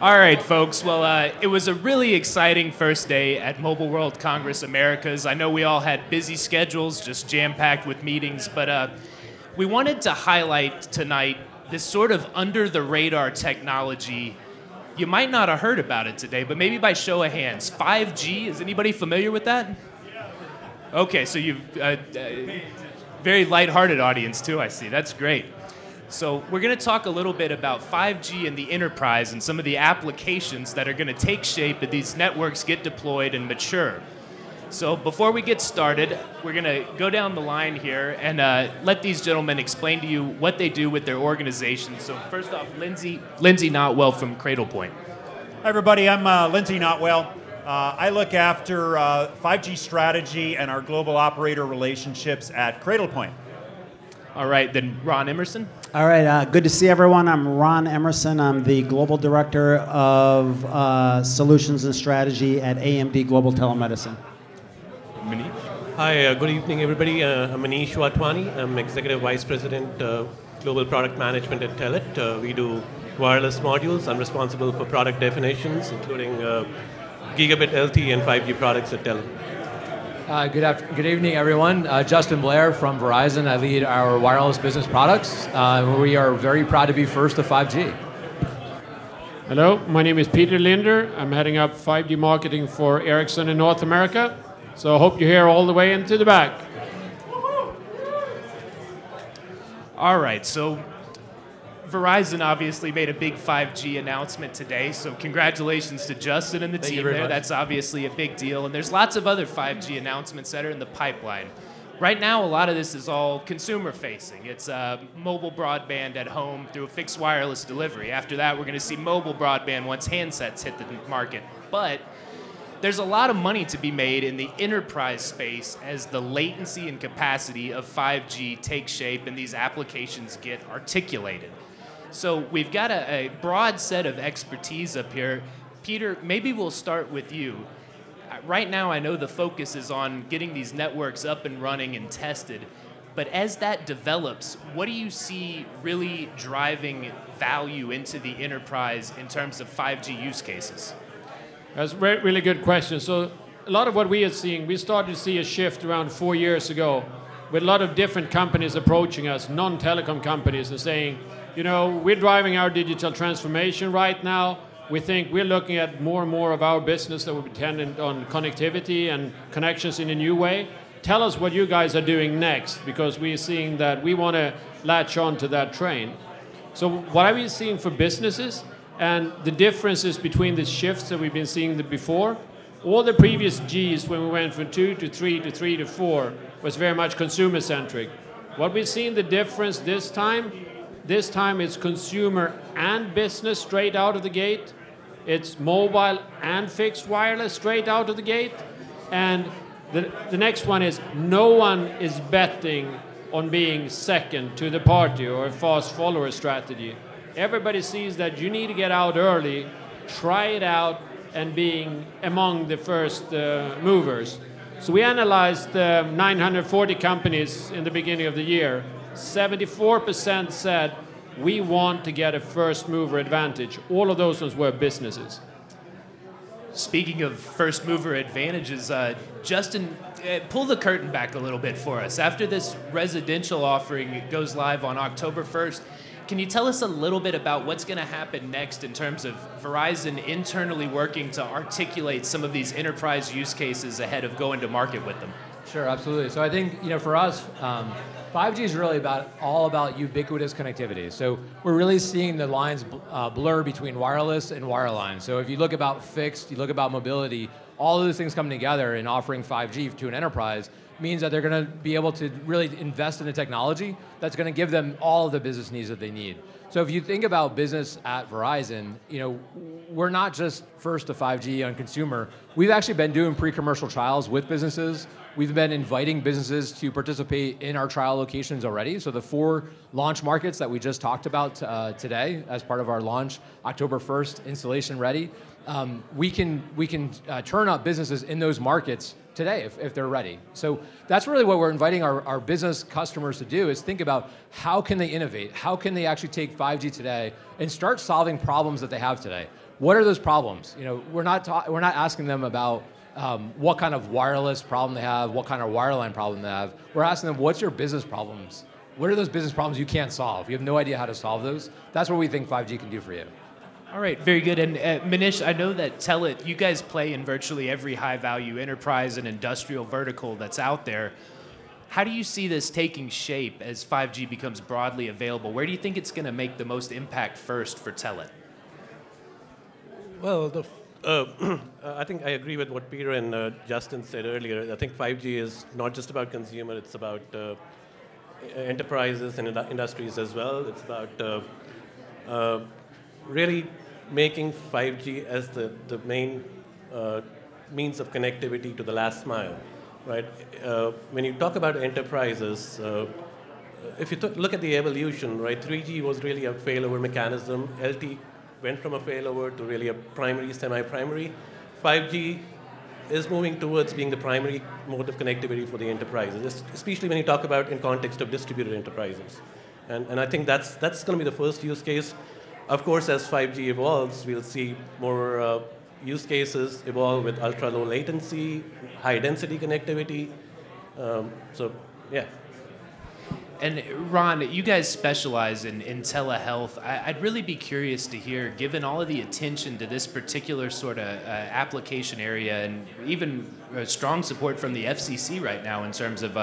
All right, folks. Well, it was a really exciting first day at Mobile World Congress Americas. I know we all had busy schedules, just jam-packed with meetings, but we wanted to highlight tonight this sort of under-the-radar technology. You might not have heard about it today, but maybe by show of hands, 5G. Is anybody familiar with that? Okay, so you've very lighthearted audience too, I see. That's great. So we're going to talk a little bit about 5G and the enterprise and some of the applications that are going to take shape as these networks get deployed and mature. So before we get started, we're going to go down the line here and let these gentlemen explain to you what they do with their organization. So first off, Lindsay Notwell from Cradlepoint. Hi everybody, I'm Lindsay Notwell. I look after 5G strategy and our global operator relationships at Cradlepoint. All right, then Ron Emerson. All right, good to see everyone. I'm Ron Emerson. I'm the Global Director of Solutions and Strategy at AMD Global Telemedicine. Manish. Hi, good evening everybody. I'm Manish Watwani. I'm Executive Vice President, Global Product Management at Telit. We do wireless modules. I'm responsible for product definitions, including Gigabit LTE and 5G products at Telit. Good evening, everyone. Justin Blair from Verizon. I lead our wireless business products. We are very proud to be first to 5G. Hello, my name is Peter Linder. I'm heading up 5G marketing for Ericsson in North America. So I hope you're here all the way into the back. All right, so Verizon obviously made a big 5G announcement today, so congratulations to Justin and the team there. That's obviously a big deal, and there's lots of other 5G announcements that are in the pipeline. Right now, a lot of this is all consumer-facing. It's mobile broadband at home through a fixed wireless delivery. After that, we're going to see mobile broadband once handsets hit the market. But there's a lot of money to be made in the enterprise space as the latency and capacity of 5G takes shape and these applications get articulated. So we've got a broad set of expertise up here. Peter, maybe we'll start with you. Right now, I know the focus is on getting these networks up and running and tested. But as that develops, what do you see really driving value into the enterprise in terms of 5G use cases? That's a really good question. So a lot of what we are seeing, we started to see a shift around 4 years ago with a lot of different companies approaching us, non-telecom companies, and saying, you know, we're driving our digital transformation right now. We think we're looking at more and more of our business that will be dependent on connectivity and connections in a new way. Tell us what you guys are doing next, because we're seeing that we want to latch on to that train. So what are we seeing for businesses and the differences between the shifts that we've been seeing before? All the previous Gs, when we went from 2 to 3 to 3 to 4, was very much consumer-centric. What we've seen the difference this time it's consumer and business straight out of the gate. It's mobile and fixed wireless straight out of the gate. And the next one is no one is betting on being second to the party or a fast follower strategy. Everybody sees that you need to get out early, try it out, and being among the first movers. So we analyzed 940 companies in the beginning of the year. 74% said we want to get a first mover advantage. All of those ones were businesses. Speaking of first mover advantages, Justin, pull the curtain back a little bit for us. After this residential offering goes live on October 1st, can you tell us a little bit about what's going to happen next in terms of Verizon internally working to articulate some of these enterprise use cases ahead of going to market with them? Sure, absolutely. So I think, you know, for us, 5G is really all about ubiquitous connectivity. So we're really seeing the lines blur between wireless and wireline. So if you look about fixed, you look about mobility, all of those things coming together and offering 5G to an enterprise means that they're going to be able to really invest in the technology that's going to give them all of the business needs that they need. So if you think about business at Verizon, you know, we're not just first to 5G on consumer. We've actually been doing pre-commercial trials with businesses. We've been inviting businesses to participate in our trial locations already. So the 4 launch markets that we just talked about today as part of our launch, October 1st, installation ready. We can turn up businesses in those markets today if they're ready. So that's really what we're inviting our business customers to do, is think about how can they innovate? How can they actually take 5G today and start solving problems that they have today? What are those problems? We're not asking them about what kind of wireless problem they have, what kind of wireline problem they have. We're asking them, what's your business problems? What are those business problems you can't solve? You have no idea how to solve those. That's what we think 5G can do for you. All right, very good. And Manish, I know that Telit, you guys play in virtually every high-value enterprise and industrial vertical that's out there. How do you see this taking shape as 5G becomes broadly available? Where do you think it's going to make the most impact first for Telit? Well, I think I agree with what Peter and Justin said earlier. I think 5G is not just about consumer, it's about enterprises and industries as well. It's about really making 5G as the main means of connectivity to the last mile, right? When you talk about enterprises, if you look at the evolution, right, 3G was really a failover mechanism. LTE went from a failover to really a primary, semi-primary. 5G is moving towards being the primary mode of connectivity for the enterprises, especially when you talk about in context of distributed enterprises. And I think that's going to be the first use case. Of course, as 5G evolves, we'll see more use cases evolve with ultra-low latency, high-density connectivity. So, yeah. And Ron, you guys specialize in telehealth. I'd really be curious to hear, given all of the attention to this particular sort of application area, and even strong support from the FCC right now in terms of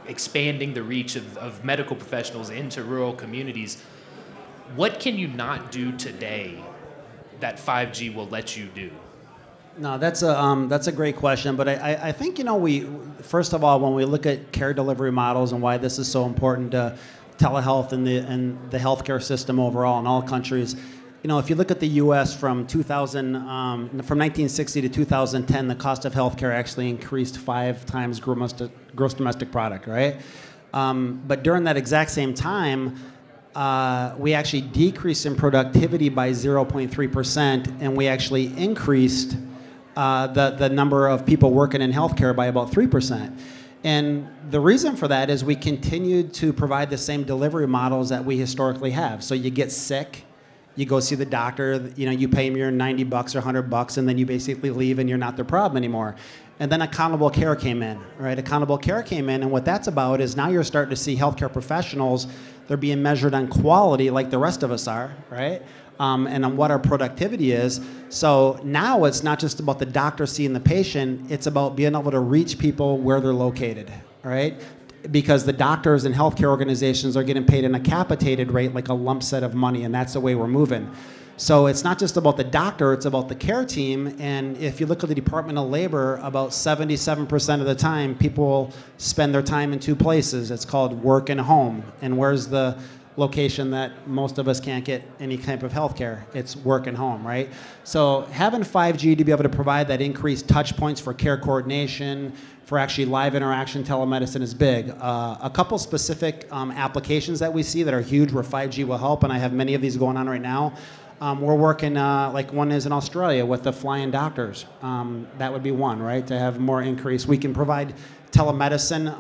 expanding the reach of medical professionals into rural communities, what can you not do today that 5G will let you do? No, that's a great question, but I think we first of all, when we look at care delivery models and why this is so important to telehealth and the healthcare system overall in all countries, if you look at the U.S. from 1960 to 2010, the cost of healthcare actually increased 5 times gross domestic product, right? But during that exact same time, we actually decreased in productivity by 0.3%, and we actually increased the number of people working in healthcare by about 3%. And the reason for that is we continued to provide the same delivery models that we historically have. So you get sick, you go see the doctor, you pay them your $90 or $100, and then you basically leave and you're not their problem anymore. And then accountable care came in, right? Accountable care came in, and what that's about is now you're starting to see healthcare professionals, they're being measured on quality like the rest of us are, right? And on what our productivity is. So now it's not just about the doctor seeing the patient, it's about being able to reach people where they're located, right? Because the doctors and healthcare organizations are getting paid in a capitated rate, like a lump set of money, and that's the way we're moving. So it's not just about the doctor, it's about the care team. And if you look at the Department of Labor, about 77% of the time, people spend their time in 2 places. It's called work and home. And where's the location that most of us can't get any type of health care? It's work and home, right? So having 5G to be able to provide that increased touch points for care coordination, for actually live interaction telemedicine is big. A couple specific applications that we see that are huge where 5G will help, and I have many of these going on right now. We're working, like one is in Australia with the flying doctors. That would be one, right? To have more increase. We can provide telemedicine,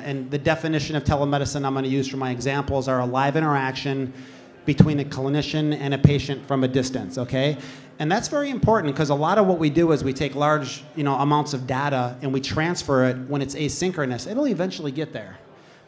and the definition of telemedicine I'm going to use for my examples are a live interaction between a clinician and a patient from a distance, okay? And that's very important because a lot of what we do is we take large, amounts of data and we transfer it when it's asynchronous. It'll eventually get there.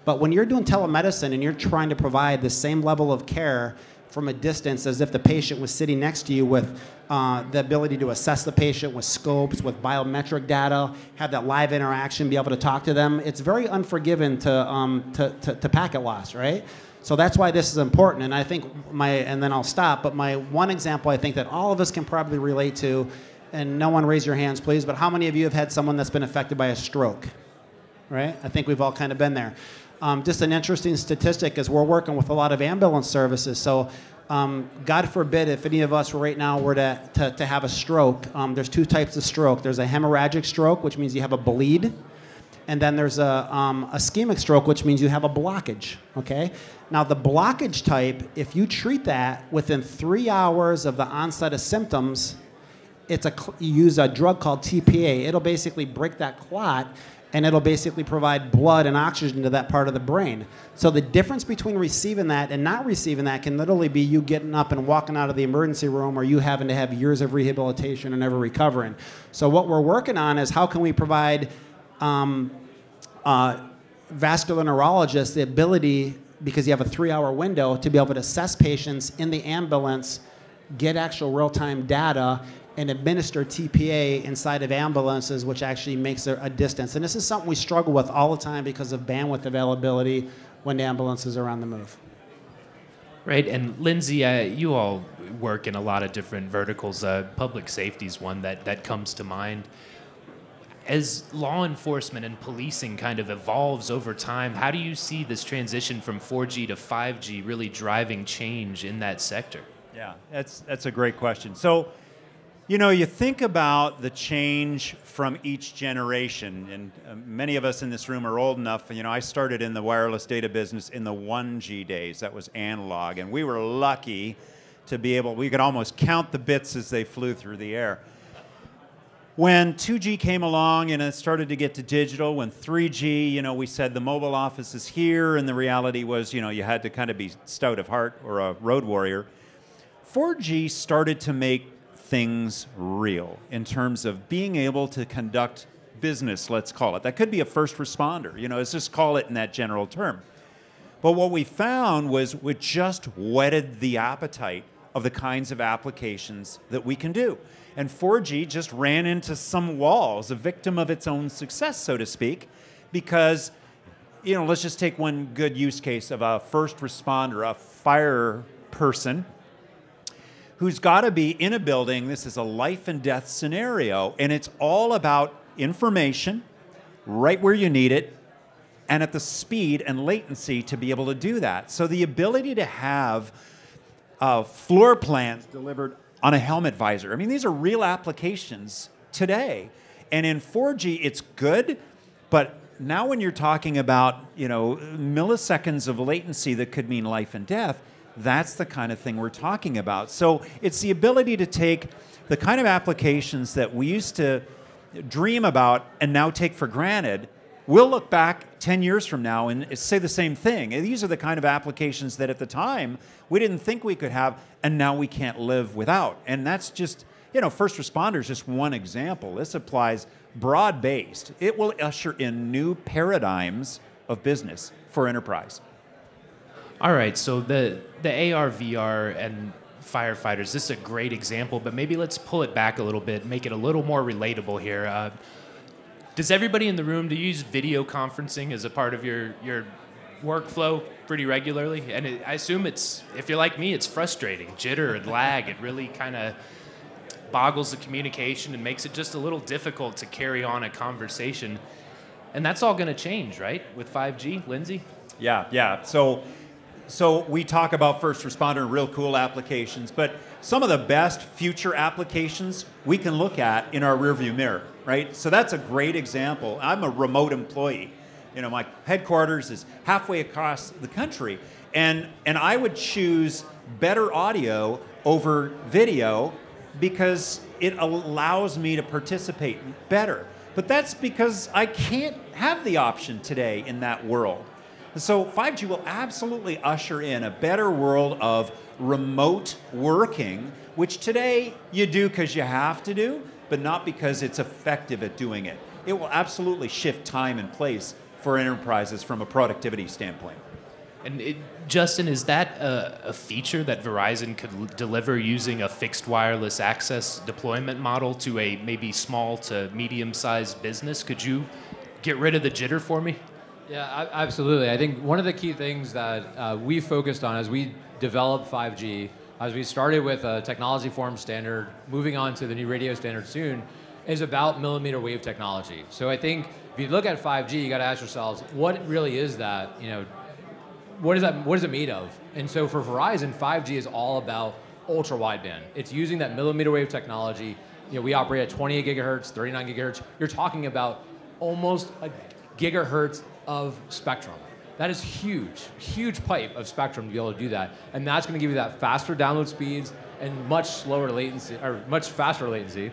But when you're doing telemedicine and you're trying to provide the same level of care from a distance as if the patient was sitting next to you with the ability to assess the patient with scopes, with biometric data, have that live interaction, be able to talk to them. It's very unforgiving to packet loss, right? So that's why this is important. And I think and then I'll stop, but my one example I think that all of us can probably relate to, and no one raise your hands please, but how many of you have had someone that's been affected by a stroke, right? I think we've all kind of been there. Just an interesting statistic is we're working with a lot of ambulance services. So God forbid if any of us right now were to have a stroke, there's 2 types of stroke. There's a hemorrhagic stroke, which means you have a bleed. And then there's a ischemic stroke, which means you have a blockage, okay? Now the blockage type, if you treat that within 3 hours of the onset of symptoms, you use a drug called TPA. It'll basically break that clot, and it'll basically provide blood and oxygen to that part of the brain. So the difference between receiving that and not receiving that can literally be you getting up and walking out of the emergency room, or you having to have years of rehabilitation and never recovering. So what we're working on is how can we provide vascular neurologists the ability, because you have a 3-hour window, to be able to assess patients in the ambulance, get actual real-time data, and administer TPA inside of ambulances, which actually makes a distance. And this is something we struggle with all the time because of bandwidth availability when the ambulances are on the move. Right, and Lindsay, you all work in a lot of different verticals. Public safety is one that comes to mind. As law enforcement and policing kind of evolves over time, how do you see this transition from 4G to 5G really driving change in that sector? Yeah, that's a great question. So, you think about the change from each generation, and many of us in this room are old enough. I started in the wireless data business in the 1G days. That was analog, and we were lucky to be we could almost count the bits as they flew through the air. When 2G came along and it started to get to digital, when 3G, we said the mobile office is here, and the reality was, you had to kind of be stout of heart or a road warrior. 4G started to make things real in terms of being able to conduct business, let's call it. That could be a first responder, let's just call it in that general term. But what we found was it just whetted the appetite of the kinds of applications that we can do. And 4G just ran into some walls, a victim of its own success, so to speak, because, let's just take one good use case of a first responder, a fire person, who's got to be in a building. This is a life and death scenario, and it's all about information right where you need it and at the speed and latency to be able to do that. So the ability to have floor plans delivered on a helmet visor. These are real applications today. And in 4G, it's good, but now when you're talking about, milliseconds of latency that could mean life and death, that's the kind of thing we're talking about. So it's the ability to take the kind of applications that we used to dream about and now take for granted. We'll look back 10 years from now and say the same thing. And these are the kind of applications that at the time we didn't think we could have, and now we can't live without. And that's just, first responders, just one example. This applies broad-based. It will usher in new paradigms of business for enterprise. All right, so the AR, VR, and firefighters, this is a great example, but maybe let's pull it back a little bit, make it a little more relatable here. Does everybody in the room, do you use video conferencing as a part of your workflow pretty regularly? And I assume if you're like me, it's frustrating. Jitter and lag, it really kind of boggles the communication and makes it just a little difficult to carry on a conversation. And that's all going to change, right, with 5G, Lindsay? Yeah. So we talk about first responder and real cool applications, but some of the best future applications we can look at in our rearview mirror, right? So that's a great example. I'm a remote employee. My headquarters is halfway across the country, and I would choose better audio over video because it allows me to participate better. But that's because I can't have the option today in that world. So 5G will absolutely usher in a better world of remote working, which today you do because you have to do, but not because it's effective at doing it. It will absolutely shift time and place for enterprises from a productivity standpoint. And Justin, is that a feature that Verizon could deliver using a fixed wireless access deployment model to a maybe small to medium-sized business? Could you get rid of the jitter for me? Yeah, absolutely. I think one of the key things that we focused on as we developed 5G, as we started with a technology forum standard, moving on to the new radio standard soon, is about millimeter wave technology. So I think if you look at 5G, you got to ask yourselves, what really is that? What is it made of? And so for Verizon, 5G is all about ultra wideband. It's using that millimeter wave technology. We operate at 28 gigahertz, 39 gigahertz. You're talking about almost a gigahertz of spectrum. That is huge pipe of spectrum to be able to do that. And that's going to give you that faster download speeds and much slower latency, or much faster latency.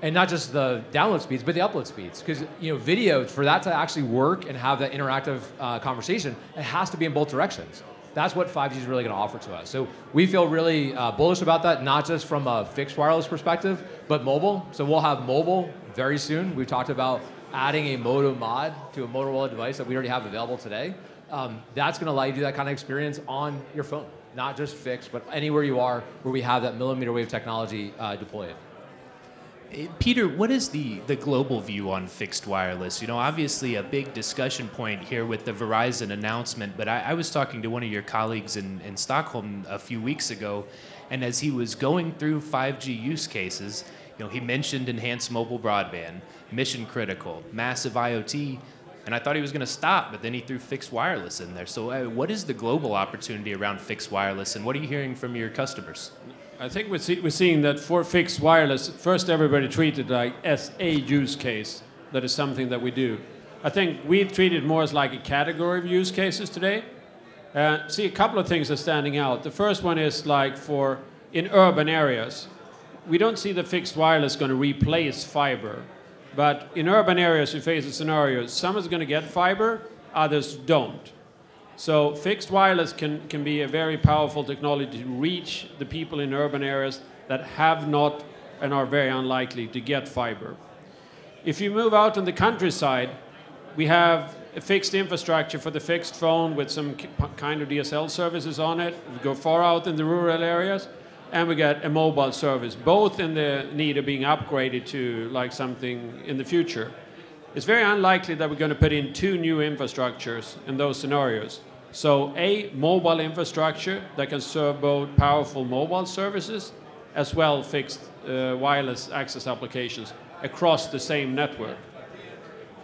And not just the download speeds, but the upload speeds. Because video, for that to actually work and have that interactive conversation, it has to be in both directions. That's what 5G is really going to offer to us. So we feel really bullish about that, not just from a fixed wireless perspective, but mobile. So we'll have mobile very soon. We've talked about adding a Moto mod to a Motorola device that we already have available today. That's going to allow you to do that kind of experience on your phone, not just fixed, but anywhere you are where we have that millimeter wave technology deployed. Peter, what is the global view on fixed wireless? Obviously a big discussion point here with the Verizon announcement, but I was talking to one of your colleagues in Stockholm a few weeks ago, and as he was going through 5G use cases, he mentioned enhanced mobile broadband, mission critical, massive IoT, and I thought he was going to stop, but then he threw fixed wireless in there. So what is the global opportunity around fixed wireless, and what are you hearing from your customers? I think we're seeing that for fixed wireless, first everybody treated like as a use case. That is something that we do. I think we treat it more as like a category of use cases today. See, a couple of things are standing out. The first one is like in urban areas. We don't see the fixed wireless going to replace fiber. But in urban areas, we face a scenario. Some is going to get fiber, others don't. So fixed wireless can be a very powerful technology to reach the people in urban areas that have not and are very unlikely to get fiber. If you move out in the countryside, we have a fixed infrastructure for the fixed phone with some kind of DSL services on it. We go far out in the rural areas, and we get a mobile service, both in the need of being upgraded to like something in the future. It's very unlikely that we're going to put in 2 new infrastructures in those scenarios. So a mobile infrastructure that can serve both powerful mobile services as well fixed wireless access applications across the same network.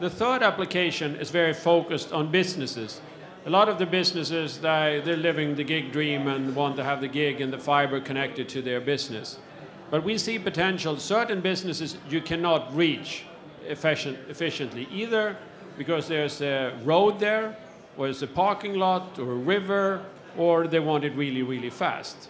The third application is very focused on businesses. A lot of the businesses, they're living the gig dream and want to have the gig and the fiber connected to their business. But we see potential. Certain businesses you cannot reach efficiently, either because there's a road there, or it's a parking lot, or a river, or they want it really, really fast.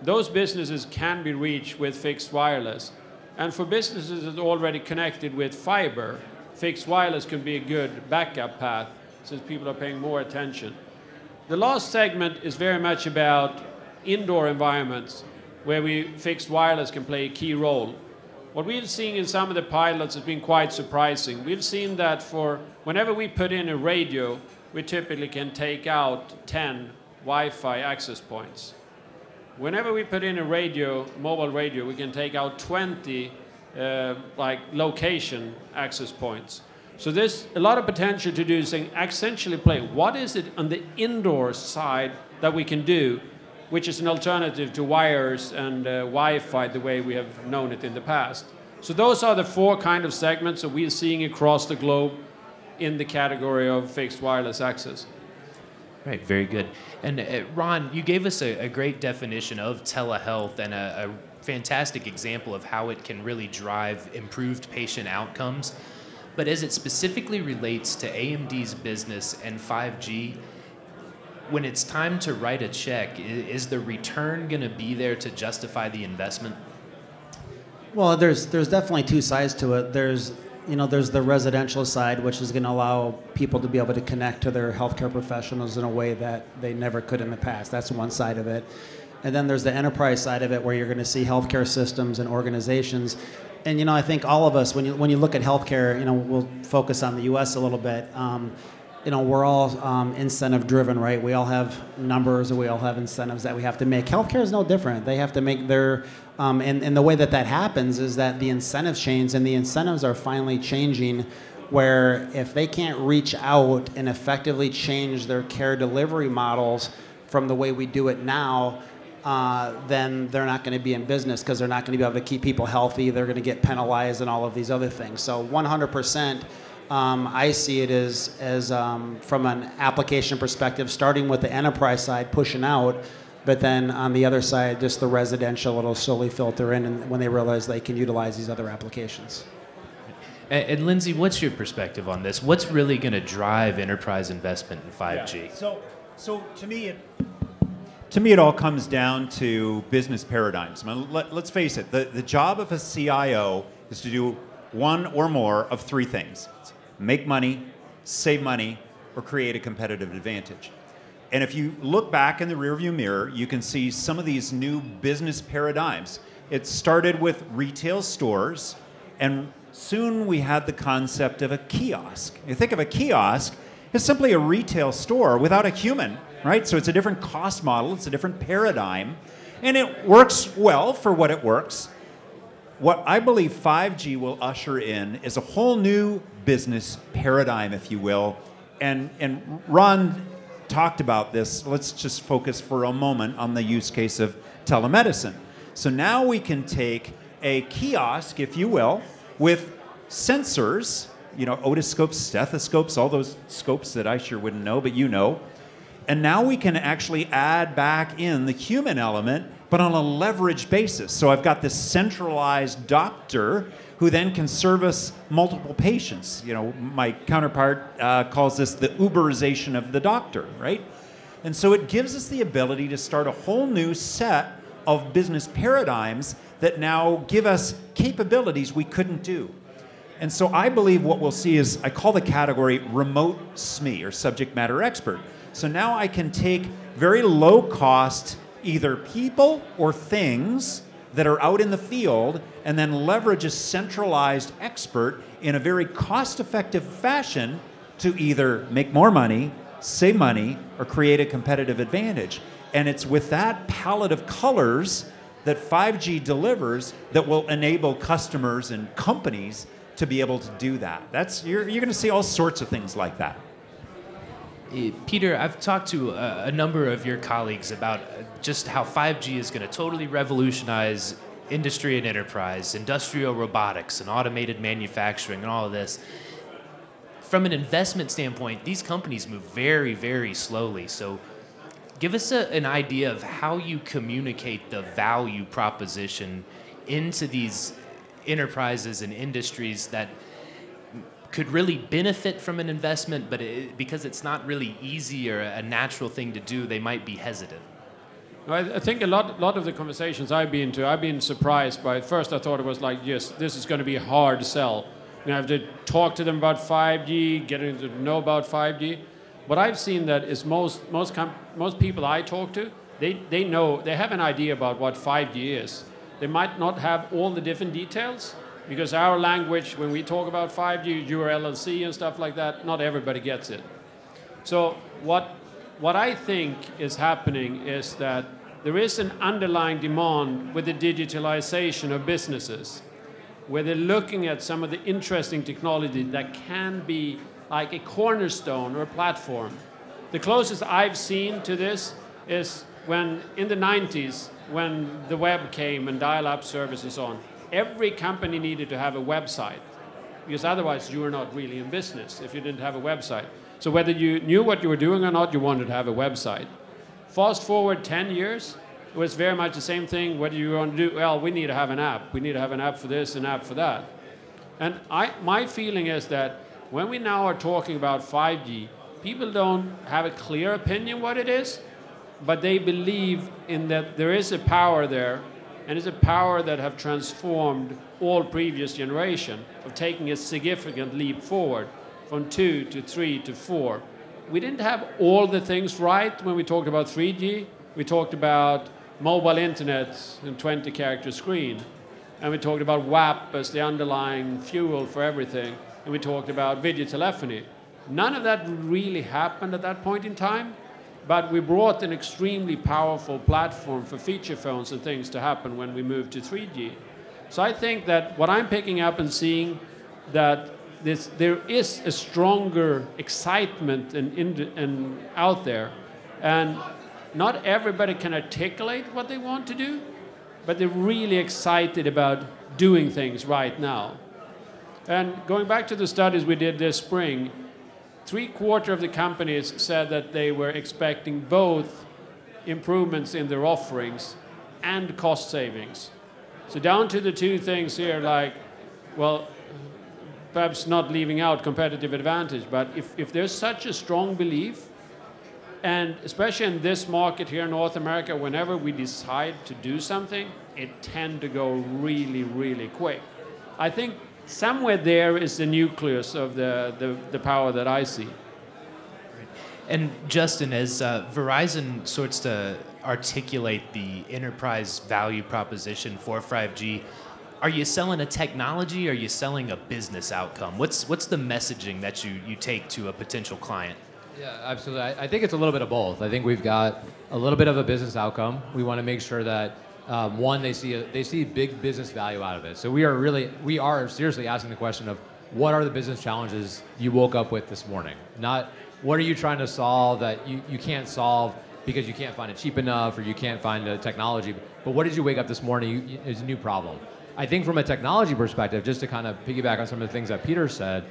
Those businesses can be reached with fixed wireless. And for businesses that are already connected with fiber, fixed wireless can be a good backup path since people are paying more attention. The last segment is very much about indoor environments where fixed wireless can play a key role. What we've seen in some of the pilots has been quite surprising. We've seen that whenever we put in a radio, we typically can take out 10 Wi-Fi access points. Whenever we put in a mobile radio, we can take out 20 location access points. So there's a lot of potential to do essentially play. What is it on the indoor side that we can do, which is an alternative to wires and Wi-Fi the way we have known it in the past? So those are the 4 kind of segments that we're seeing across the globe in the category of fixed wireless access. Right, very good. And Ron, you gave us a great definition of telehealth and a fantastic example of how it can really drive improved patient outcomes. But as it specifically relates to AMD's business and 5G, when it's time to write a check, is the return going to be there to justify the investment? Well, there's definitely 2 sides to it. There's the residential side, which is going to allow people to be able to connect to their healthcare professionals in a way that they never could in the past. That's one side of it. And then there's the enterprise side of it, where you're going to see healthcare systems and organizations. And I think all of us, when you look at healthcare, we'll focus on the U.S. a little bit. We're all incentive driven, right? We all have numbers, or we all have incentives that we have to make. Healthcare is no different. They have to make their, and the way that happens is that the incentives change, and the incentives are finally changing, where if they can't reach out and effectively change their care delivery models from the way we do it now, then they're not going to be in business, because they're not going to be able to keep people healthy. They're going to get penalized and all of these other things. So 100%. I see it as from an application perspective, starting with the enterprise side, pushing out, but then on the other side, just the residential, it'll slowly filter in, and when they realize they can utilize these other applications. And Lindsay, what's your perspective on this? What's really going to drive enterprise investment in 5G? Yeah. So to me, to me, it all comes down to business paradigms. I mean, let's face it, the job of a CIO is to do one or more of three things: make money, save money, or create a competitive advantage. And if you look back in the rearview mirror, you can see some of these new business paradigms. It started with retail stores, and soon we had the concept of a kiosk. You think of a kiosk, it's simply a retail store without a human, right? So it's a different cost model, it's a different paradigm, and it works well for what it works. What I believe 5G will usher in is a whole new business paradigm, if you will. And Ron talked about this. Let's just focus for a moment on the use case of telemedicine. So now we can take a kiosk, if you will, with sensors, you know, otoscopes, stethoscopes, all those scopes that I sure wouldn't know, but you know. And now we can actually add back in the human element, but on a leveraged basis. So I've got this centralized doctor who then can service multiple patients. You know, my counterpart calls this the Uberization of the doctor, right? And so it gives us the ability to start a whole new set of business paradigms that now give us capabilities we couldn't do. And so I believe what we'll see is, I call the category remote SME, or subject matter expert. So now I can take very low cost, either people or things that are out in the field, and then leverage a centralized expert in a very cost-effective fashion to either make more money, save money, or create a competitive advantage. And it's with that palette of colors that 5G delivers that will enable customers and companies to be able to do that. You're going to see all sorts of things like that. Peter, I've talked to a number of your colleagues about just how 5G is going to totally revolutionize industry and enterprise, industrial robotics and automated manufacturing and all of this. From an investment standpoint, these companies move very, very slowly. So give us an idea of how you communicate the value proposition into these enterprises and industries that could really benefit from an investment, but because it's not really easy or a natural thing to do, they might be hesitant. I think a lot of the conversations I've been surprised by. At first I thought it was like, yes, this is going to be a hard sell. You have to talk to them about 5G, getting to know about 5G. What I've seen that is most people I talk to, they know, they have an idea about what 5G is. They might not have all the different details, because our language, when we talk about 5G, URLLC and stuff like that, not everybody gets it. So what I think is happening is that there is an underlying demand with the digitalization of businesses, where they're looking at some of the interesting technology that can be like a cornerstone or a platform. The closest I've seen to this is when, in the 90s, when the web came and dial-up service and so on, every company needed to have a website, because otherwise you were not really in business if you didn't have a website. So whether you knew what you were doing or not, you wanted to have a website. Fast forward 10 years, it was very much the same thing. What do you want to do? Well, we need to have an app. We need to have an app for this, an app for that. And my feeling is that when we now are talking about 5G, people don't have a clear opinion what it is, but they believe in that there is a power there, and it's a power that have transformed all previous generation of taking a significant leap forward from 2 to 3 to 4. We didn't have all the things right when we talked about 3G. We talked about mobile internet and 20-character screen. And we talked about WAP as the underlying fuel for everything. And we talked about video telephony. None of that really happened at that point in time. But we brought an extremely powerful platform for feature phones and things to happen when we moved to 3G. So I think that what I'm picking up and seeing, that there is a stronger excitement out there. And not everybody can articulate what they want to do, but they're really excited about doing things right now. And going back to the studies we did this spring, 3/4 of the companies said that they were expecting both improvements in their offerings and cost savings. So down to the two things here, like, well, perhaps not leaving out competitive advantage, but if there's such a strong belief And especially in this market here in North America, whenever we decide to do something, it tends to go really, really quick. I think somewhere there is the nucleus of the power that I see. And Justin, as Verizon sorts to articulate the enterprise value proposition for 5G, are you selling a technology or are you selling a business outcome? What's the messaging that you take to a potential client? Yeah, absolutely. I think it's a little bit of both. I think we've got a little bit of a business outcome. We want to make sure that one, they see big business value out of it. So we are seriously asking the question of what are the business challenges you woke up with this morning? Not what are you trying to solve that you can't solve because you can't find it cheap enough or you can't find the technology. But what did you wake up this morning? It's a new problem. I think from a technology perspective, just to kind of piggyback on some of the things that Peter said,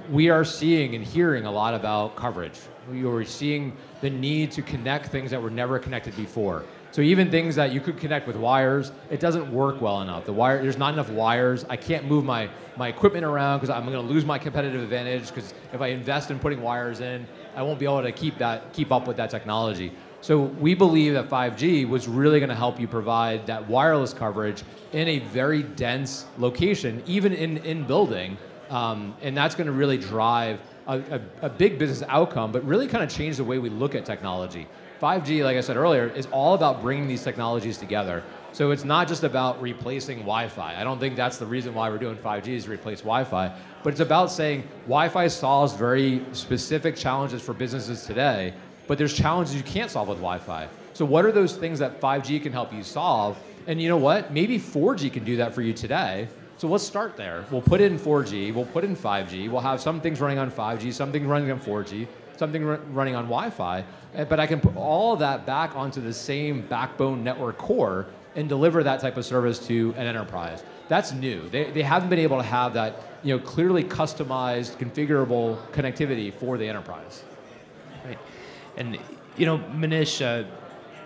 we are seeing and hearing a lot about coverage. We are seeing the need to connect things that were never connected before. So even things that you could connect with wires, it doesn't work well enough. There's not enough wires. I can't move my equipment around because I'm going to lose my competitive advantage because if I invest in putting wires in, I won't be able to keep up with that technology. So we believe that 5G was really going to help you provide that wireless coverage in a very dense location, even in building, and that's going to really drive a big business outcome, but really kind of change the way we look at technology. 5G, like I said earlier, is all about bringing these technologies together. So it's not just about replacing Wi-Fi. I don't think that's the reason why we're doing 5G is to replace Wi-Fi, but it's about saying Wi-Fi solves very specific challenges for businesses today, but there's challenges you can't solve with Wi-Fi. So what are those things that 5G can help you solve? And you know what? Maybe 4G can do that for you today. So let's start there. We'll put in 4G, we'll put in 5G, we'll have some things running on 5G, some things running on 4G, something running on Wi-Fi, but I can put all of that back onto the same backbone network core and deliver that type of service to an enterprise. That's new. They haven't been able to have that, clearly customized, configurable connectivity for the enterprise. Right. And, Manish,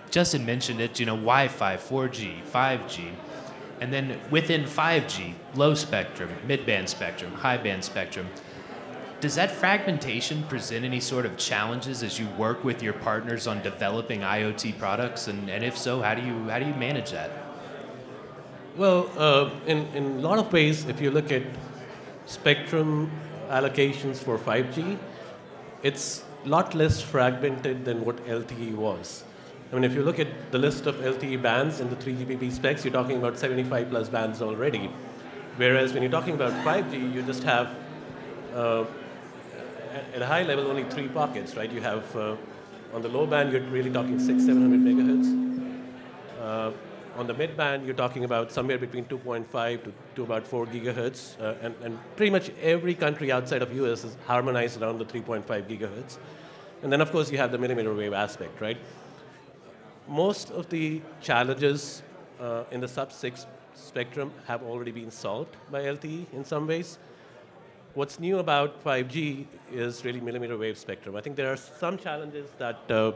Justin mentioned it, Wi-Fi, 4G, 5G, and then within 5G, low spectrum, mid-band spectrum, high-band spectrum. Does that fragmentation present any sort of challenges as you work with your partners on developing IoT products? And if so, how do you manage that? Well, in a lot of ways, if you look at spectrum allocations for 5G, it's a lot less fragmented than what LTE was. I mean, if you look at the list of LTE bands in the 3GPP specs, you're talking about 75 plus bands already. Whereas when you're talking about 5G, you just have at a high level, only 3 pockets, right? You have, on the low band, you're really talking 600-700 megahertz. On the mid band, you're talking about somewhere between 2.5 to about 4 gigahertz. And pretty much every country outside of US is harmonized around the 3.5 gigahertz. And then, of course, you have the millimeter wave aspect, right? Most of the challenges in the sub-6 spectrum have already been solved by LTE in some ways. What's new about 5G is really millimeter wave spectrum. I think there are some challenges that the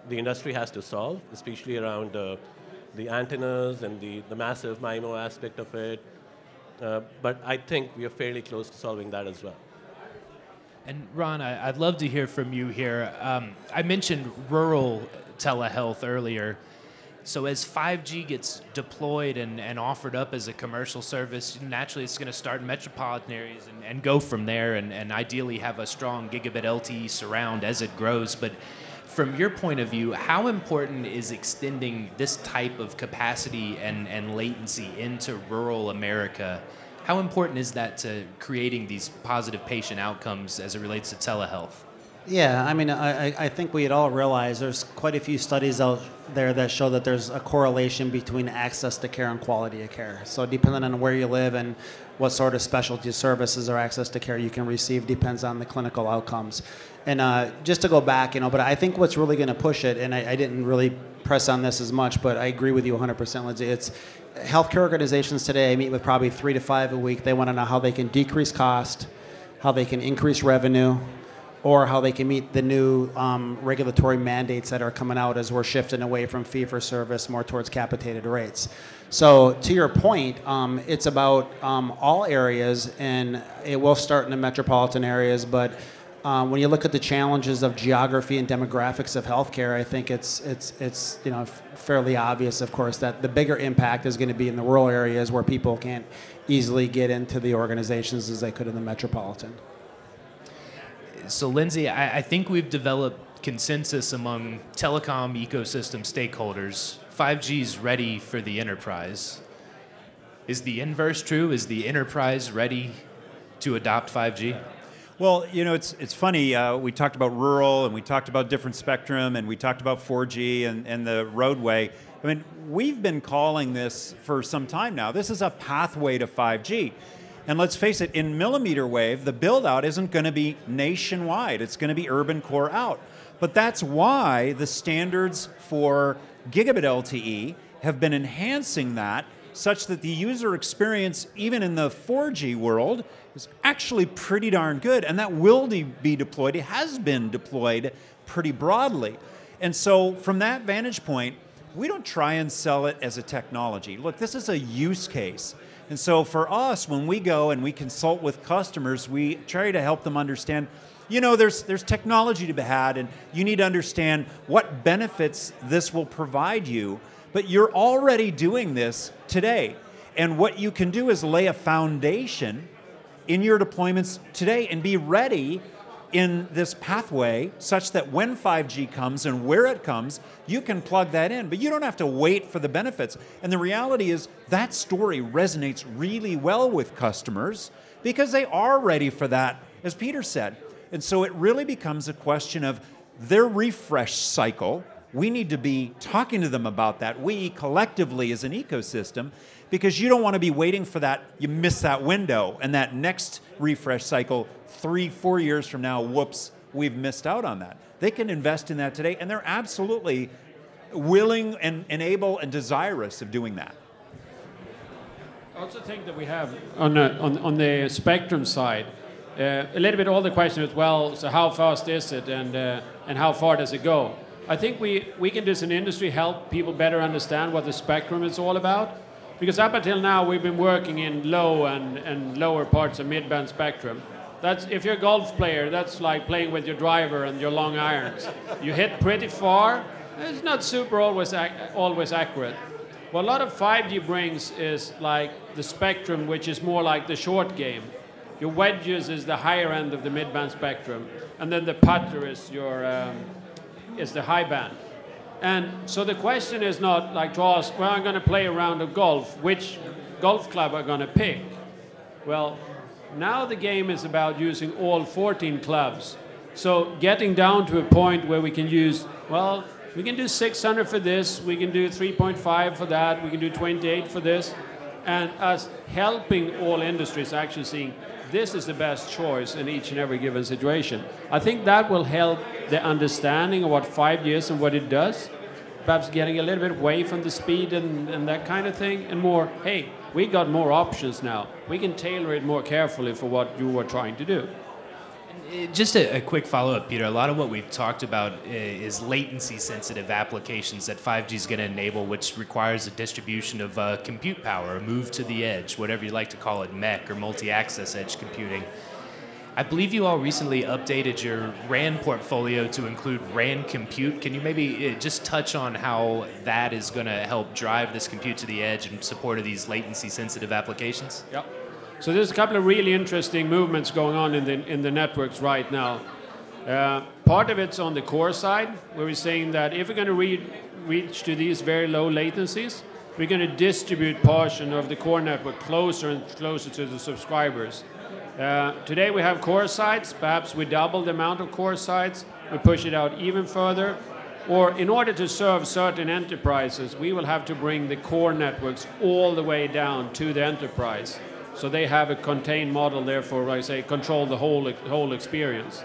industry has to solve, especially around the antennas and the massive MIMO aspect of it. But I think we are fairly close to solving that as well. And Ron, I'd love to hear from you here. I mentioned rural telehealth earlier. So as 5G gets deployed and offered up as a commercial service, naturally it's going to start in metropolitan areas and go from there and ideally have a strong gigabit LTE surround as it grows. But from your point of view, how important is extending this type of capacity and latency into rural America? How important is that to creating these positive patient outcomes as it relates to telehealth? Yeah, I mean, I think we'd all realize there's quite a few studies out there that show that there's a correlation between access to care and quality of care. So depending on where you live and what sort of specialty services or access to care you can receive depends on the clinical outcomes. And just to go back, but I think what's really going to push it, and I didn't really press on this as much, but I agree with you 100%, Lindsay. It's healthcare organizations today meet with probably 3 to 5 a week. They want to know how they can decrease cost, how they can increase revenue, or how they can meet the new regulatory mandates that are coming out as we're shifting away from fee-for-service more towards capitated rates. So to your point, it's about all areas, and it will start in the metropolitan areas, but when you look at the challenges of geography and demographics of healthcare, I think it's fairly obvious, of course, that the bigger impact is going to be in the rural areas where people can't easily get into the organizations as they could in the metropolitan. So, Lindsay, I think we've developed consensus among telecom ecosystem stakeholders. 5G is ready for the enterprise. Is the inverse true? Is the enterprise ready to adopt 5G? Well, it's funny. We talked about rural, and we talked about different spectrum, and we talked about 4G and the roadway. I mean, we've been calling this for some time now. This is a pathway to 5G. And let's face it, in millimeter wave, the build-out isn't going to be nationwide. It's going to be urban core out. But that's why the standards for gigabit LTE have been enhancing that, such that the user experience, even in the 4G world, is actually pretty darn good, and that will be deployed. It has been deployed pretty broadly. And so from that vantage point, we don't try and sell it as a technology. Look, this is a use case. And so for us, when we go and we consult with customers, we try to help them understand, there's technology to be had, and you need to understand what benefits this will provide you. But you're already doing this today. And what you can do is lay a foundation in your deployments today and be ready in this pathway such that when 5G comes and where it comes, you can plug that in. But you don't have to wait for the benefits. And the reality is that story resonates really well with customers because they are ready for that, as Peter said. And so it really becomes a question of their refresh cycle. We need to be talking to them about that, we collectively as an ecosystem, because you don't want to be waiting for that, you miss that window, and that next refresh cycle, 3-4 years from now, whoops, we've missed out on that. They can invest in that today, and they're absolutely willing and able and desirous of doing that. I also think that we have, on the spectrum side, a little bit all the question as well, so how fast is it, and how far does it go? I think we can, as an industry, help people better understand what the spectrum is all about. Because up until now, we've been working in low and lower parts of mid-band spectrum. That's, if you're a golf player, that's like playing with your driver and your long irons. You hit pretty far. It's not super always accurate. What a lot of 5G brings is like the spectrum, which is more like the short game. Your wedges is the higher end of the mid-band spectrum, and then the putter is is the high band. And so the question is not like to ask, well, I'm going to play a round of golf. Which golf club am I going to pick? Well, now the game is about using all 14 clubs. So getting down to a point where we can use, well, we can do 600 for this, we can do 3.5 for that, we can do 28 for this. And us helping all industries actually seeing this is the best choice in each and every given situation. I think that will help the understanding of what 5G is and what it does, perhaps getting a little bit away from the speed and that kind of thing, and more, hey, we got more options now. We can tailor it more carefully for what you were trying to do. Just a quick follow-up, Peter. A lot of what we've talked about is latency-sensitive applications that 5G is going to enable, which requires a distribution of compute power, a move to the edge, whatever you like to call it, MEC or multi-access edge computing. I believe you all recently updated your RAN portfolio to include RAN compute. Can you maybe just touch on how that is going to help drive this compute to the edge in support of these latency-sensitive applications? Yep. So there's a couple of really interesting movements going on in the networks right now. Part of it's on the core side, where we're saying that if we're going to reach to these very low latencies, we're going to distribute portion of the core network closer and closer to the subscribers. Today we have core sites. Perhaps we double the amount of core sites. We push it out even further. Or in order to serve certain enterprises, we will have to bring the core networks all the way down to the enterprise. So they have a contained model, therefore, I say, control the whole experience.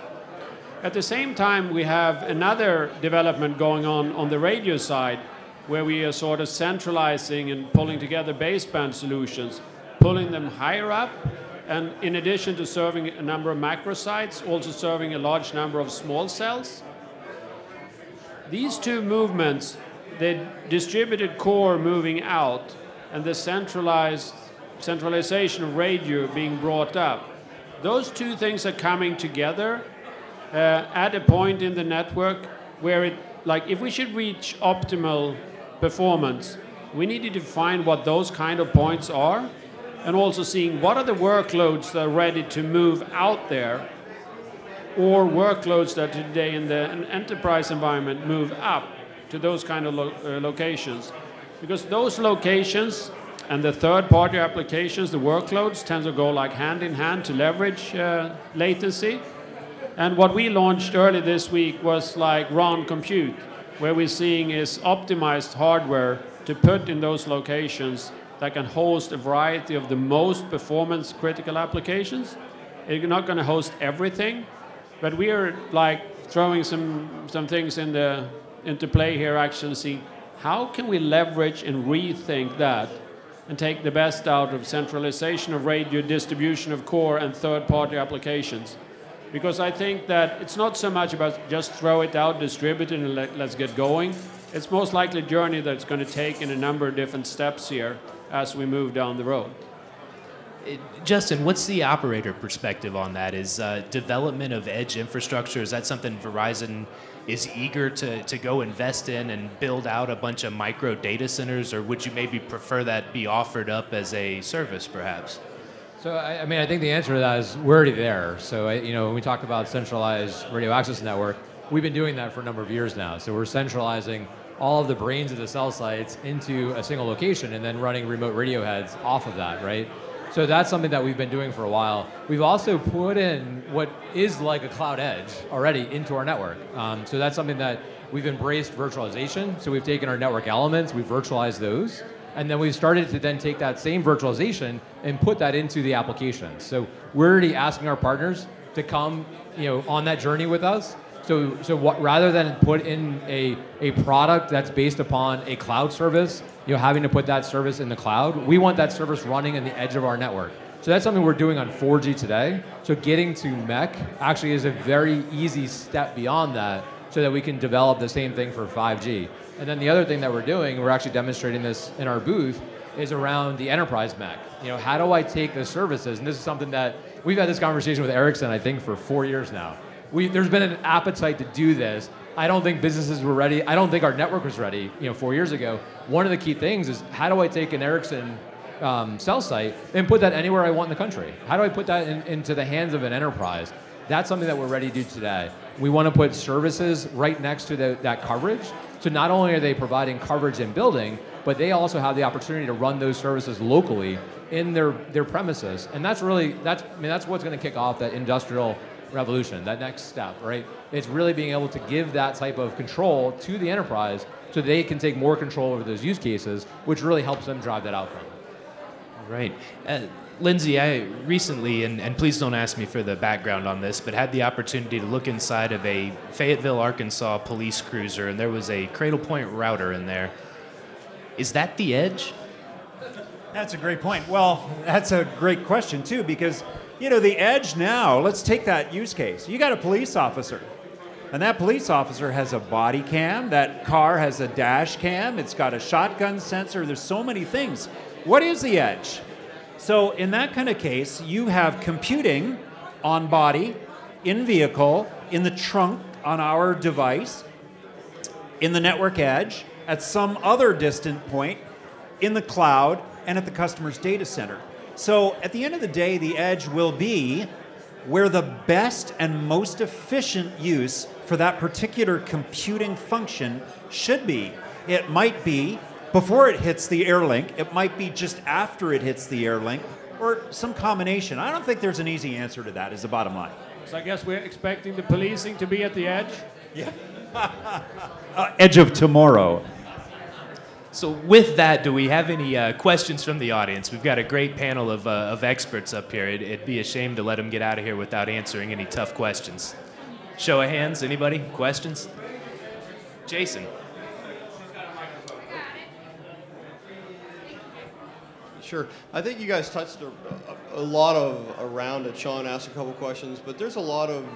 At the same time, we have another development going on the radio side, where we are sort of centralizing and pulling together baseband solutions, pulling them higher up, and in addition to serving a number of macro sites, also serving a large number of small cells. These two movements, the distributed core moving out and the centralization of radio being brought up, those two things are coming together at a point in the network where it, like if we should reach optimal performance, we need to define what those kind of points are, and also seeing what are the workloads that are ready to move out there, or workloads that today in the enterprise environment move up to those kind of locations. Because those locations and the third-party applications, the workloads, tend to go like hand in hand to leverage latency. And what we launched early this week was like RON Compute, where we're seeing is optimized hardware to put in those locations that can host a variety of the most performance-critical applications. It's not going to host everything, but we are like throwing some things into play here, actually seeing how can we leverage and rethink that and take the best out of centralization of radio, distribution of core, and third-party applications. Because I think that it's not so much about just throw it out, distribute it, and let's get going. It's most likely a journey that's going to take in a number of different steps here as we move down the road. Justin, what's the operator perspective on that? Is development of edge infrastructure, is that something Verizon is eager to go invest in and build out a bunch of micro data centers, or would you maybe prefer that be offered up as a service, perhaps? So, I mean, I think the answer to that is we're already there. So, when we talk about centralized radio access network, we've been doing that for a number of years now. So we're centralizing all of the brains of the cell sites into a single location and then running remote radio heads off of that, right? So that's something that we've been doing for a while. We've also put in what is like a cloud edge already into our network. So that's something that we've embraced virtualization. So we've taken our network elements, we've virtualized those, and then we've started to then take that same virtualization and put that into the applications. So we're already asking our partners to come, on that journey with us. So rather than put in a product that's based upon a cloud service, having to put that service in the cloud, we want that service running in the edge of our network. So that's something we're doing on 4G today. So getting to MEC actually is a very easy step beyond that so that we can develop the same thing for 5G. And then the other thing that we're doing, we're actually demonstrating this in our booth, is around the enterprise MEC. How do I take the services? And this is something that we've had this conversation with Ericsson, I think, for 4 years now. There's been an appetite to do this. I don't think businesses were ready. I don't think our network was ready, 4 years ago. One of the key things is how do I take an Ericsson cell site and put that anywhere I want in the country? How do I put that into the hands of an enterprise? That's something that we're ready to do today. We want to put services right next to that coverage. So not only are they providing coverage in building, but they also have the opportunity to run those services locally in their premises. And that's what's going to kick off that industrial revolution, that next step, right? It's really being able to give that type of control to the enterprise so they can take more control over those use cases, which really helps them drive that outcome. Right. Lindsay, I recently, and please don't ask me for the background on this, but had the opportunity to look inside of a Fayetteville, Arkansas police cruiser, and there was a Cradlepoint router in there. Is that the edge? That's a great point. Well, that's a great question, too, because the edge now, let's take that use case. You got a police officer, and that police officer has a body cam. That car has a dash cam. It's got a shotgun sensor. There's so many things. What is the edge? So in that kind of case, you have computing on body, in vehicle, in the trunk on our device, in the network edge, at some other distant point, in the cloud, and at the customer's data center. So at the end of the day, the edge will be where the best and most efficient use for that particular computing function should be. It might be before it hits the air link, it might be just after it hits the air link, or some combination. I don't think there's an easy answer to that, is the bottom line. So I guess we're expecting the policing to be at the edge? Yeah. Edge of tomorrow. So with that, do we have any questions from the audience? We've got a great panel of experts up here. It'd be a shame to let them get out of here without answering any tough questions. Show of hands, anybody? Questions? Jason. Sure. I think you guys touched a lot around it. Sean asked a couple questions, but there's a lot of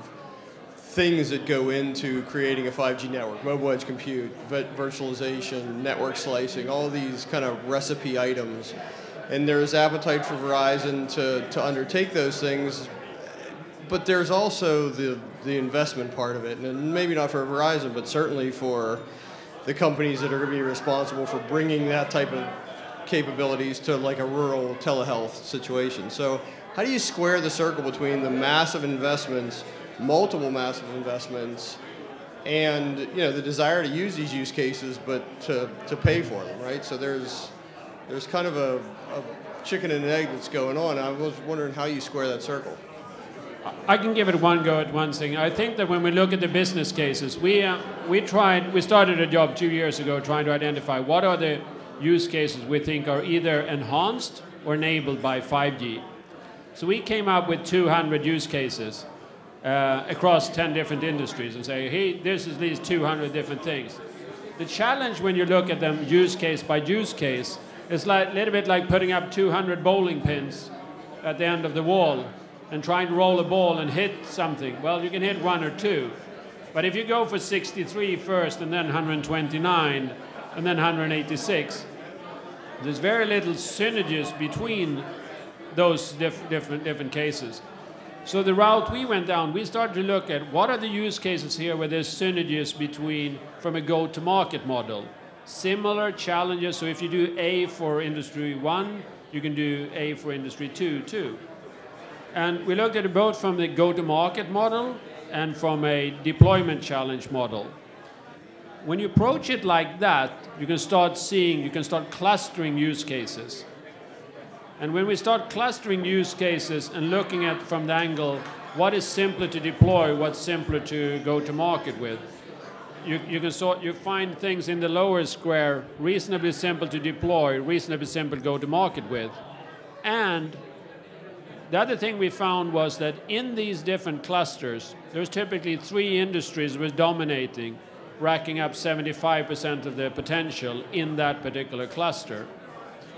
things that go into creating a 5G network. Mobile edge compute, virtualization, network slicing, all of these kind of recipe items. And there's appetite for Verizon to undertake those things. But there's also the investment part of it, and maybe not for Verizon, but certainly for the companies that are going to be responsible for bringing that type of capabilities to like a rural telehealth situation. So how do you square the circle between the massive investments, multiple massive investments, and the desire to use these use cases, but to pay for them, right? So there's kind of a chicken and an egg that's going on. I was wondering how you square that circle. I can give it one go at one thing. I think that when we look at the business cases, we started a job 2 years ago trying to identify what are the use cases we think are either enhanced or enabled by 5G. So we came up with 200 use cases across 10 different industries and say, hey, this is these 200 different things. The challenge when you look at them use case by use case is like a little bit like putting up 200 bowling pins at the end of the wall and trying to roll a ball and hit something. Well, you can hit one or two. But if you go for 63 first and then 129 and then 186, there's very little synergies between those different cases. So the route we went down, we started to look at what are the use cases here where there's synergies between from a go-to-market model. Similar challenges, so if you do A for industry 1, you can do A for industry 2 too. And we looked at it both from the go-to-market model and from a deployment challenge model. When you approach it like that, you can start clustering use cases. And when we start clustering use cases and looking at from the angle, what is simpler to deploy, what's simpler to go to market with, you find things in the lower square reasonably simple to deploy, reasonably simple to go to market with. And the other thing we found was that in these different clusters, there's typically 3 industries were dominating, racking up 75% of the potential in that particular cluster.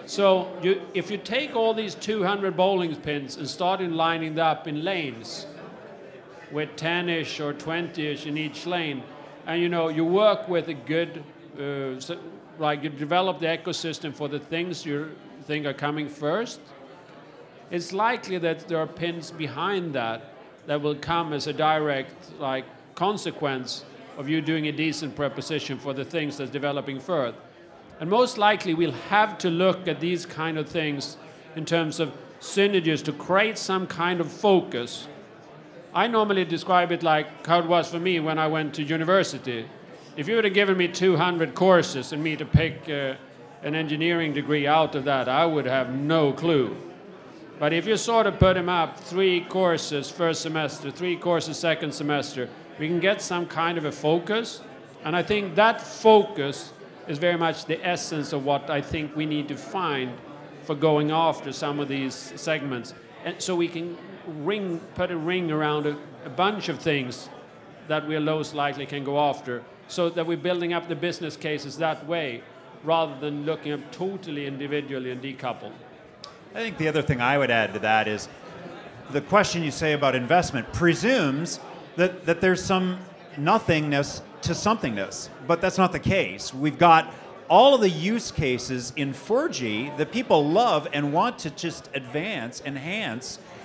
So if you take all these 200 bowling pins and start lining them up in lanes with 10-ish or 20-ish in each lane, and you work with a good, you develop the ecosystem for the things you think are coming first, it's likely that there are pins behind that will come as a direct consequence of you doing a decent preposition for the things that's developing further. And most likely we'll have to look at these kind of things in terms of synergies to create some kind of focus. I normally describe it like how it was for me when I went to university. If you would have given me 200 courses and me to pick an engineering degree out of that, I would have no clue. But if you sort of put them up, 3 courses first semester, 3 courses second semester, we can get some kind of a focus. And I think that focus is very much the essence of what I think we need to find for going after some of these segments. And so we can put a ring around a bunch of things that we most likely can go after, so that we're building up the business cases that way, rather than looking at totally individually and decoupled. I think the other thing I would add to that is the question you say about investment presumes that there's some nothingness to somethingness, but that's not the case. We've got all of the use cases in 4G that people love and want to just enhance,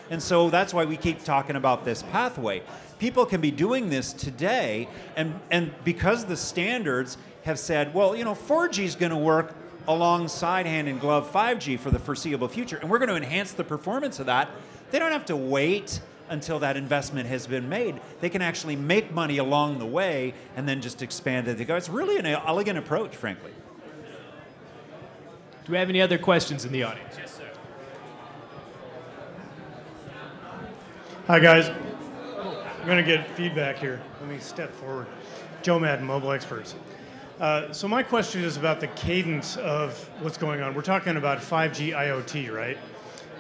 and so that's why we keep talking about this pathway. People can be doing this today, and because the standards have said, well, 4G is going to work alongside hand-in-glove 5G for the foreseeable future, and we're going to enhance the performance of that, they don't have to wait until that investment has been made. They can actually make money along the way and then just expand it. It's really an elegant approach, frankly. Do we have any other questions in the audience? Yes, sir. Hi, guys. I'm going to get feedback here. Let me step forward. Joe Madden, Mobile Experts. So my question is about the cadence of what's going on. We're talking about 5G IoT, right?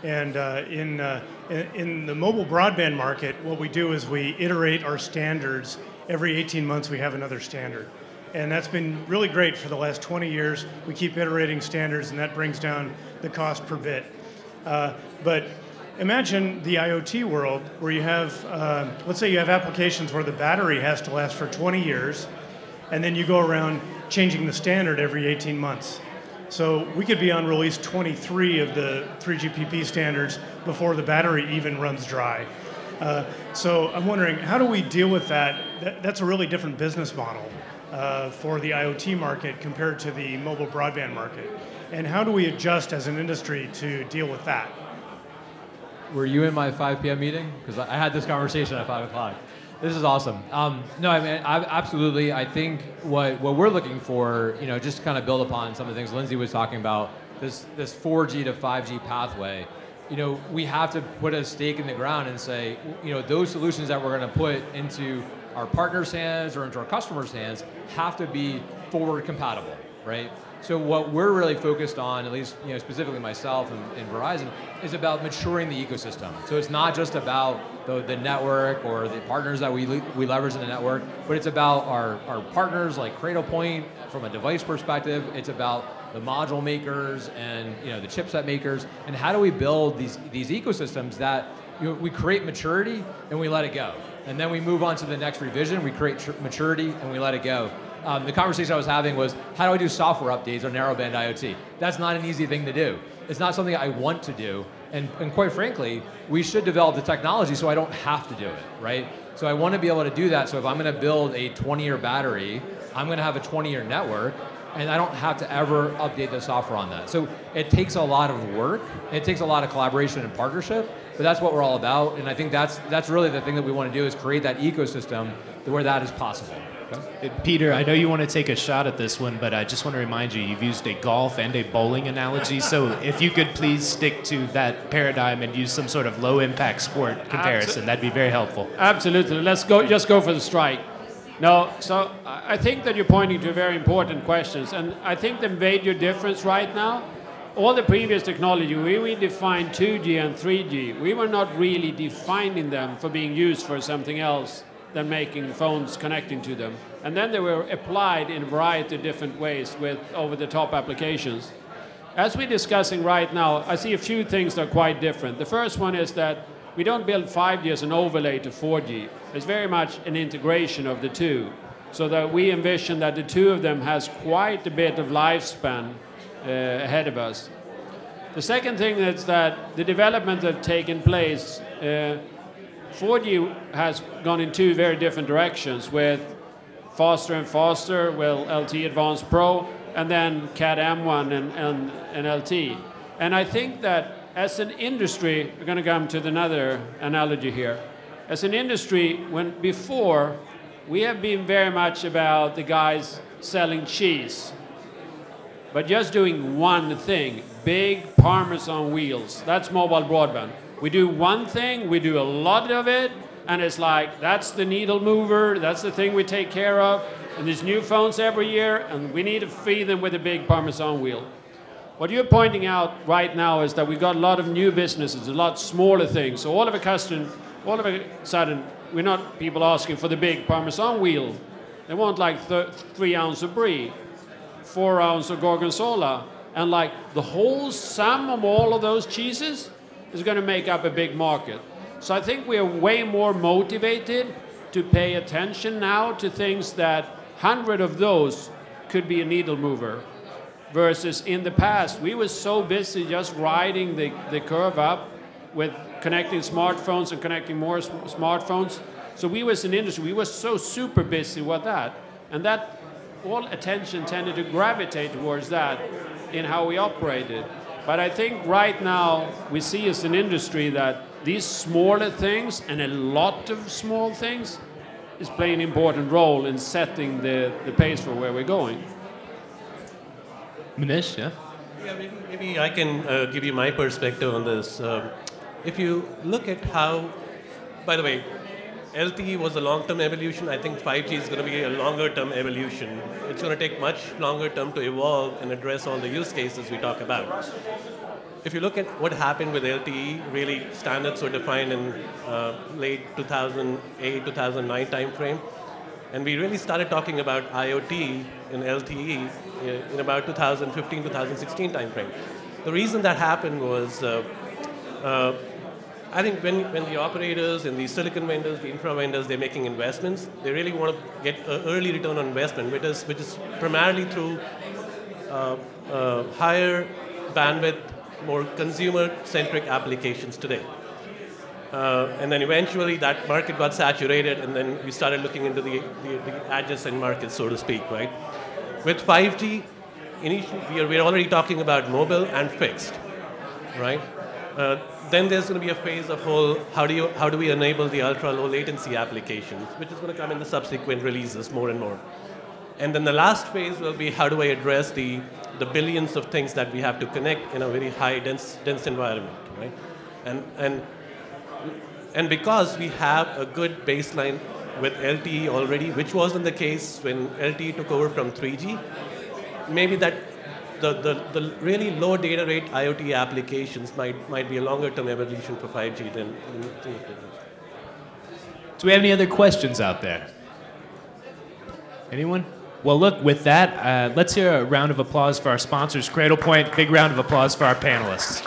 And in the mobile broadband market, what we do is we iterate our standards. Every 18 months, we have another standard. And that's been really great for the last 20 years. We keep iterating standards, and that brings down the cost per bit. But imagine the IoT world where you have, let's say you have applications where the battery has to last for 20 years, and then you go around changing the standard every 18 months. So we could be on release 23 of the 3GPP standards before the battery even runs dry. So I'm wondering, how do we deal with that? That's a really different business model for the IoT market compared to the mobile broadband market. And how do we adjust as an industry to deal with that? Were you in my 5 p.m. meeting? Because I had this conversation at 5 o'clock. This is awesome. No, I mean, absolutely. I think what we're looking for, just to kind of build upon some of the things Lindsay was talking about, this 4G to 5G pathway, we have to put a stake in the ground and say, those solutions that we're going to put into our partners' hands or into our customers' hands have to be forward compatible, right? So what we're really focused on, at least specifically myself and Verizon, is about maturing the ecosystem. So it's not just about the network or the partners that we leverage in the network, but it's about our partners like Cradlepoint from a device perspective. It's about the module makers and the chipset makers, and how do we build these ecosystems that we create maturity and we let it go, and then we move on to the next revision. We create maturity and we let it go. The conversation I was having was, how do I do software updates on narrowband IoT? That's not an easy thing to do. It's not something I want to do. And quite frankly, we should develop the technology so I don't have to do it, right? So I want to be able to do that. So if I'm going to build a 20-year battery, I'm going to have a 20-year network, and I don't have to ever update the software on that. So it takes a lot of work. It takes a lot of collaboration and partnership, but that's what we're all about. And I think that's really the thing that we want to do, is create that ecosystem where that is possible. Okay. Peter, I know you want to take a shot at this one, but I just want to remind you, you've used a golf and a bowling analogy, so if you could please stick to that paradigm and use some sort of low-impact sport comparison, that'd be very helpful. Absolutely. Let's just go for the strike. No, so I think that you're pointing to very important questions, and I think the major difference right now, all the previous technology, we defined 2G and 3G. We were not really defining them for being used for something else than making phones connecting to them. And then they were applied in a variety of different ways with over-the-top applications. As we're discussing right now, I see a few things that are quite different. The first one is that we don't build 5G as an overlay to 4G. It's very much an integration of the two, so that we envision that the two of them has quite a bit of lifespan ahead of us. The second thing is that the development that have taken place, 4G has gone in two very different directions, with faster and faster, LTE Advanced Pro, and then Cat M1 and LTE. And I think that as an industry, we're going to come to another analogy here. As an industry, before, we have been very much about the guys selling cheese, but just doing one thing, big Parmesan wheels. That's mobile broadband. We do one thing, we do a lot of it, and it's like, that's the needle mover, that's the thing we take care of, and there's new phones every year, and we need to feed them with a big Parmesan wheel. What you're pointing out right now is that we've got a lot of new businesses, a lot smaller things. So all of a sudden, we're not people asking for the big Parmesan wheel. They want like 3 ounce of brie, 4 ounce of gorgonzola, and like the whole sum of all of those cheeses is going to make up a big market. So I think we are way more motivated to pay attention now to things that 100 of those could be a needle mover, versus in the past we were so busy just riding the curve up with connecting smartphones and connecting more smartphones. So we as an industry, we were so super busy with that, and that all attention tended to gravitate towards that in how we operated. But I think right now we see as an industry that these smaller things, and a lot of small things, is playing an important role in setting the pace for where we're going. Manish, yeah? Yeah, maybe I can give you my perspective on this. If you look at how, by the way, LTE was a long-term evolution. I think 5G is going to be a longer-term evolution. It's going to take much longer term to evolve and address all the use cases we talk about. If you look at what happened with LTE, really standards were defined in late 2008, 2009 timeframe. And we really started talking about IoT and LTE in about 2015, 2016 timeframe. The reason that happened was, I think when the operators and the silicon vendors, the infra vendors, they're making investments, they really want to get an early return on investment, which is primarily through higher bandwidth, more consumer-centric applications today. And then eventually that market got saturated, and then we started looking into the adjacent markets, so to speak, right? With 5G, initially, we're already talking about mobile and fixed, right? Then there's going to be a phase of how do we enable the ultra low latency applications, which is going to come in the subsequent releases more and more. And then the last phase will be how do I address the billions of things that we have to connect in a very high dense environment, right? And because we have a good baseline with LTE already, which wasn't the case when LTE took over from 3G, maybe that the really low data rate IoT applications might be a longer term evolution for 5G than. Do we have any other questions out there? Anyone? Well, look, with that, let's hear a round of applause for our sponsors, Cradlepoint. Big round of applause for our panelists.